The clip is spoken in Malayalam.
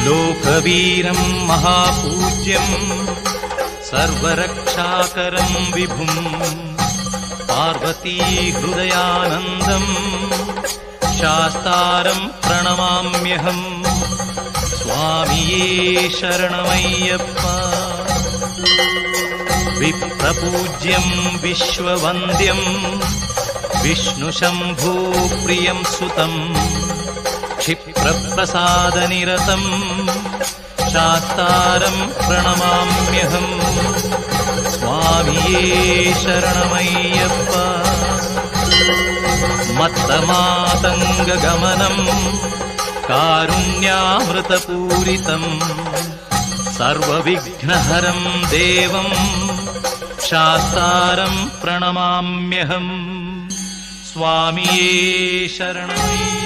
ലോകവീരം മഹാപൂജ്യം സർവരക്ഷാകരം വിഭും പാർവതീ ഹൃദയാനന്ദം ശാസ്താരം പ്രണമാമ്യഹം. സ്വാമിയേ ശരണമയ്യപ്പ. വിപ്രപൂജ്യം വിശ്വവന്ദ്യം വിഷ്ണുശംഭൂപ്രിയം സുതം ക്ഷിപ്രപ്രസാദനിരതം ശാസ്താരം പ്രണമാമ്യഹം. സ്വാമിയേ ശരണമയ്യപ്പ. മത്തമാതംഗഗമനം കാരുണ്യാമൃതപൂരിതം സർവവിഘ്നഹരം ദേവം ശാസ്താരം പ്രണമാമ്യഹം. സ്വാമിയേ ശരണമയ്യപ്പ.